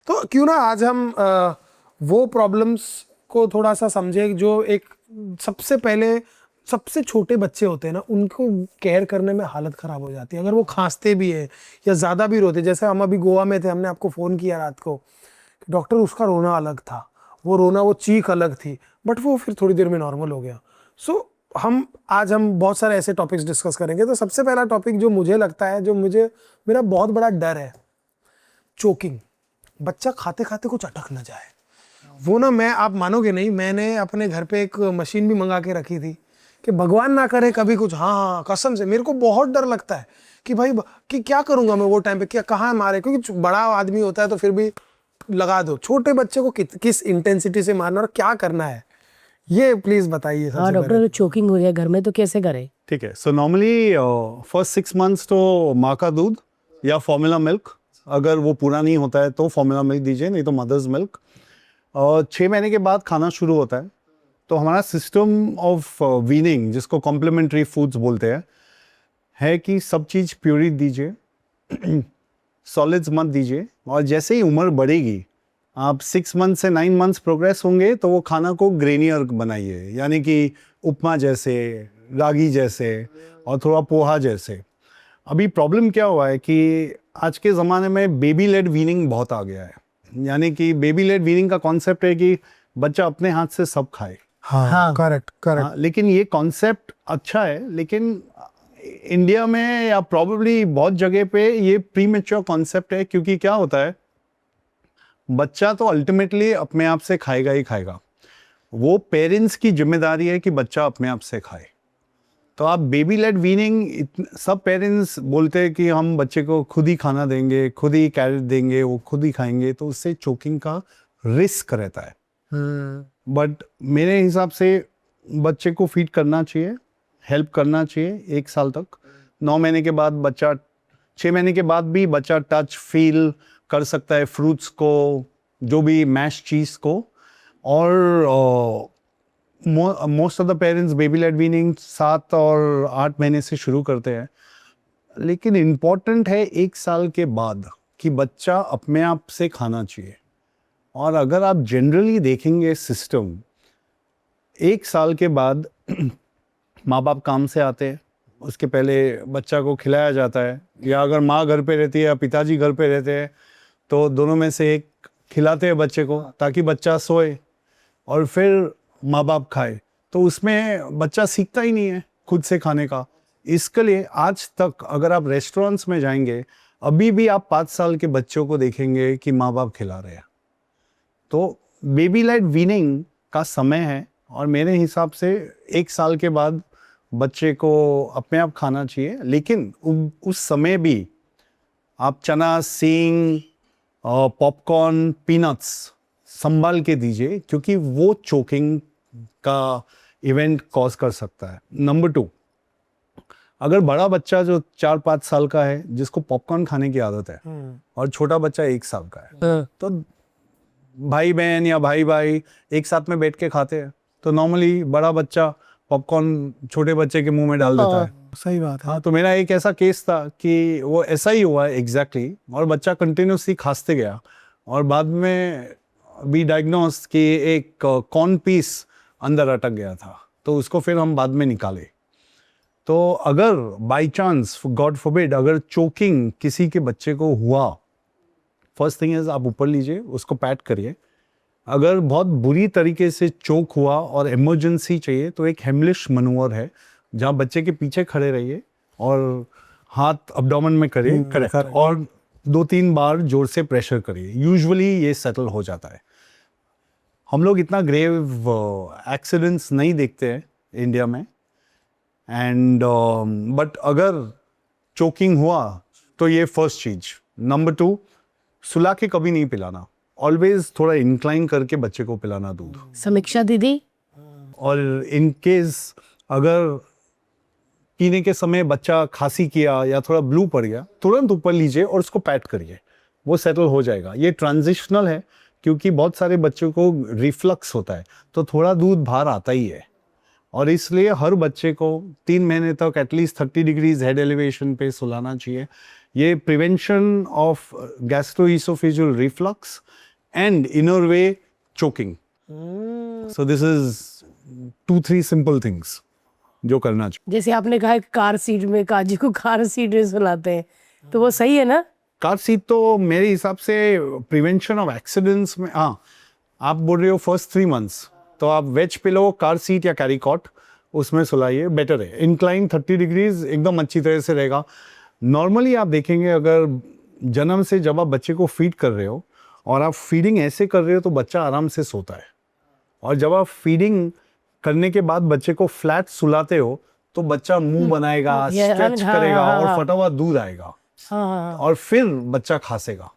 तो क्यों ना आज हम वो प्रॉब्लम्स को थोड़ा सा समझे जो एक सबसे पहले सबसे छोटे बच्चे होते हैं ना, उनको केयर करने में हालत ख़राब हो जाती है। अगर वो खांसते भी है या ज़्यादा भी रोते, जैसे हम अभी गोवा में थे, हमने आपको फ़ोन किया रात को, डॉक्टर उसका रोना अलग था, वो चीख अलग थी, बट वो फिर थोड़ी देर में नॉर्मल हो गया। सो आज हम बहुत सारे ऐसे टॉपिक्स डिस्कस करेंगे। तो सबसे पहला टॉपिक जो मुझे लगता है, जो मेरा बहुत बड़ा डर है, चोकिंग। बच्चा खाते खाते कुछ अटक ना जाए। वो ना, आप मानोगे नहीं, मैंने अपने घर पे एक मशीन भी मंगा के रखी थी कि भगवान ना करे कभी कुछ। हाँ, कसम से मेरे को बहुत डर लगता है कि भाई कि क्या करूंगा मैं वो टाइम पे, क्या कहाँ मारे, क्योंकि बड़ा आदमी होता है तो फिर भी लगा दो, छोटे बच्चे को किस इंटेंसिटी से मारना और क्या करना है, ये प्लीज बताइए। हाँ डॉक्टर, चोकिंग हो गया घर में तो कैसे करें? ठीक है। सो नॉर्मली फर्स्ट 6 मंथ्स तो माँ का दूध या फॉर्मूला मिल्क, अगर वो पूरा नहीं होता है तो फॉर्मूला मिल्क दीजिए, नहीं तो मदर्स मिल्क। और 6 महीने के बाद खाना शुरू होता है तो हमारा सिस्टम ऑफ वीनिंग, जिसको कॉम्प्लीमेंट्री फूड्स बोलते हैं, है कि सब चीज़ प्यूरी दीजिए, सॉलिड्स मत दीजिए। और जैसे ही उम्र बढ़ेगी, आप 6 मंथ से 9 मंथ्स प्रोग्रेस होंगे तो वो खाना को ग्रेनियर बनाइए, यानी कि उपमा जैसे, रागी जैसे और थोड़ा पोहा जैसे। अभी प्रॉब्लम क्या हुआ है कि आज के ज़माने में बेबी लेड वीनिंग बहुत आ गया है। यानी कि बेबी लेड वीनिंग का कॉन्सेप्ट है कि बच्चा अपने हाथ से सब खाए। हाँ, करेक्ट। हाँ, लेकिन ये कॉन्सेप्ट अच्छा है, लेकिन इंडिया में या प्रॉब्लली बहुत जगह पे ये प्रीमेच्योर कॉन्सेप्ट है। क्योंकि क्या होता है, बच्चा तो अल्टीमेटली अपने आप से खाएगा ही खाएगा। वो पेरेंट्स की जिम्मेदारी है कि बच्चा अपने आप से खाए। तो आप बेबी लेड वीनिंग, सब पेरेंट्स बोलते हैं कि हम बच्चे को खुद ही खाना देंगे, खुद ही कैरेट देंगे, वो खुद ही खाएंगे, तो उससे चोकिंग का रिस्क रहता है। बट मेरे हिसाब से बच्चे को फीड करना चाहिए, हेल्प करना चाहिए 1 साल तक। 9 महीने के बाद बच्चा, 6 महीने के बाद भी बच्चा टच फील कर सकता है फ्रूट्स को, जो भी मैश चीज़ को। और most of the parents baby led weaning 7 और 8 महीने से शुरू करते हैं। लेकिन इम्पॉर्टेंट है 1 साल के बाद कि बच्चा अपने आप से खाना चाहिए। और अगर आप जनरली देखेंगे सिस्टम, 1 साल के बाद माँ बाप काम से आते हैं, उसके पहले बच्चा को खिलाया जाता है, या अगर माँ घर पे रहती है या पिताजी घर पे रहते हैं तो दोनों में से एक खिलाते हैं बच्चे को, ताकि बच्चा सोए और फिर माँ बाप खाए। तो उसमें बच्चा सीखता ही नहीं है खुद से खाने का। इसके लिए आज तक अगर आप रेस्टोरेंट्स में जाएंगे, अभी भी आप 5 साल के बच्चों को देखेंगे कि माँ बाप खिला रहे हैं। तो बेबी लेड वीनिंग का समय है, और मेरे हिसाब से 1 साल के बाद बच्चे को अपने आप खाना चाहिए। लेकिन उस समय भी आप चना, सींग, पॉपकॉर्न, पीनट्स संभाल के दीजिए, क्योंकि वो चोकिंग का इवेंट कॉज कर सकता है। नंबर 2, अगर बड़ा बच्चा जो 4-5 साल का है, जिसको पॉपकॉर्न खाने की आदत है, और छोटा बच्चा 1 साल का है, तो भाई बहन या भाई भाई एक साथ में बैठ के खाते हैं, तो नॉर्मली बड़ा बच्चा पॉपकॉर्न छोटे बच्चे के मुंह में डाल देता है। सही बात है। हाँ, तो मेरा एक ऐसा केस था कि वो ऐसा ही हुआ एग्जैक्टली, और बच्चा कंटिन्यूसली खाते गया, और बाद में भी डायग्नोस कि एक कॉर्न पीस अंदर अटक गया था, तो उसको फिर हम बाद में निकाले। तो अगर बाई चांस, गॉड फॉरबिड, अगर चोकिंग किसी के बच्चे को हुआ, फर्स्ट थिंग इज आप ऊपर लीजिए, उसको पैट करिए। अगर बहुत बुरी तरीके से चोक हुआ और इमरजेंसी चाहिए, तो एक हेमलिश मनूवर है, जहाँ बच्चे के पीछे खड़े रहिए और हाथ अब्डोमेन में करिए, करेक्ट, और 2-3 बार जोर से प्रेशर करिए। यूजुअली ये सेटल हो जाता है। हम लोग इतना ग्रेव एक्सीडेंट्स नहीं देखते हैं इंडिया में, एंड बट अगर चोकिंग हुआ तो ये फर्स्ट चीज। नंबर 2, सुला के कभी नहीं पिलाना, ऑलवेज थोड़ा इंक्लाइन करके बच्चे को पिलाना दूध। समीक्षा दीदी, और इन केस अगर पीने के समय बच्चा खांसी किया या थोड़ा ब्लू पड़ गया, तुरंत ऊपर लीजिए और उसको पैट करिए, वो सेटल हो जाएगा। ये ट्रांजिशनल है, क्योंकि बहुत सारे बच्चों को रिफ्लक्स होता है, तो थोड़ा दूध बाहर आता ही है, और इसलिए हर बच्चे को 3 महीने तक एटलीस्ट 30 डिग्रीज हेड एलिवेशन पे सुलाना चाहिए। ये prevention of gastroesophageal reflux and inner way choking. So this is 2-3 simple things जो करना चाहिए। जैसे आपने कहा कि कार सीट में काजी को कार सीट में सुलाते हैं, तो वो सही है ना? कार सीट तो मेरे हिसाब से प्रिवेंशन ऑफ एक्सीडेंट्स में, हाँ आप बोल रहे हो फर्स्ट 3 मंथ्स, तो आप वेज पिलो, कार सीट या कैरी कॉट उसमें सुलाइए, बेटर है। इंक्लाइन 30 डिग्रीज एकदम अच्छी तरह से रहेगा। नॉर्मली आप देखेंगे अगर जन्म से जब आप बच्चे को फीड कर रहे हो और आप फीडिंग ऐसे कर रहे हो तो बच्चा आराम से सोता है, और जब आप फीडिंग करने के बाद बच्चे को फ्लैट सुलाते हो तो बच्चा मुंह बनाएगा, स्ट्रेच हाँ, करेगा हाँ, और हाँ। फटा हुआ दूध आएगा हाँ, और फिर बच्चा खासेगा,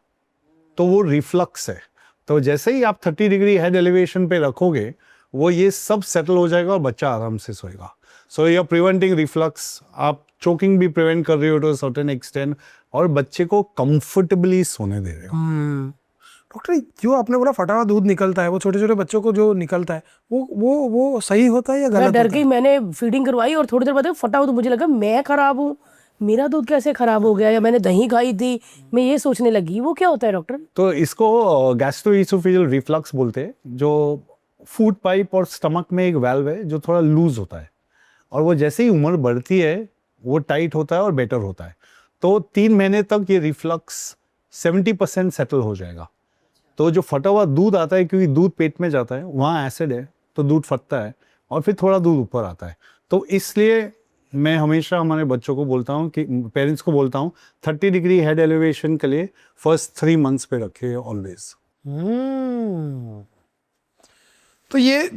तो वो रिफ्लक्स है। तो जैसे ही आप 30 डिग्री हेड एलिवेशन पे रखोगे वो ये सब सेटल हो जाएगा और बच्चा आराम से सोएगा। So you are preventing reflux, आप चोकिंग भी प्रिवेंट कर रहे हो टू सर्टेन एक्सटेंट, और बच्चे को कंफर्टेबली सोने दे रहे हो। डॉक्टर, जो आपने बोला फटा हुआ दूध निकलता है, वो छोटे छोटे बच्चों को जो निकलता है, वो सही होता है या मैं गलत डर होता गई, मैंने फीडिंग करवाई और थोड़ी देर बाद फटा हुआ, तो मुझे लगा मैं खराब हूँ, मेरा दूध कैसे खराब हो गया, या मैंने दही खाई थी, मैं ये सोचने लगी। वो क्या होता है डॉक्टर? तो इसको गैस्ट्रोइसोफेजियल रिफ्लक्स बोलते हैं, जो फूड पाइप और स्टमक में एक वाल्व है जो थोड़ा लूज होता है, और वो जैसे ही उम्र बढ़ती है वो टाइट होता है और बेटर होता है। तो 3 महीने तक ये रिफ्लक्स 70% सेटल हो जाएगा। तो जो फटा हुआ दूध आता है, क्योंकि दूध पेट में जाता है, वहाँ एसिड है तो दूध फटता है और फिर थोड़ा दूध ऊपर आता है। तो इसलिए मैं हमेशा हमारे बच्चों को बोलता हूँ कि पेरेंट्स को बोलता हूँ 30 डिग्री हेड एलिवेशन के लिए फर्स्ट 3 मंथ्स पे रखे ऑलवेज। तो ये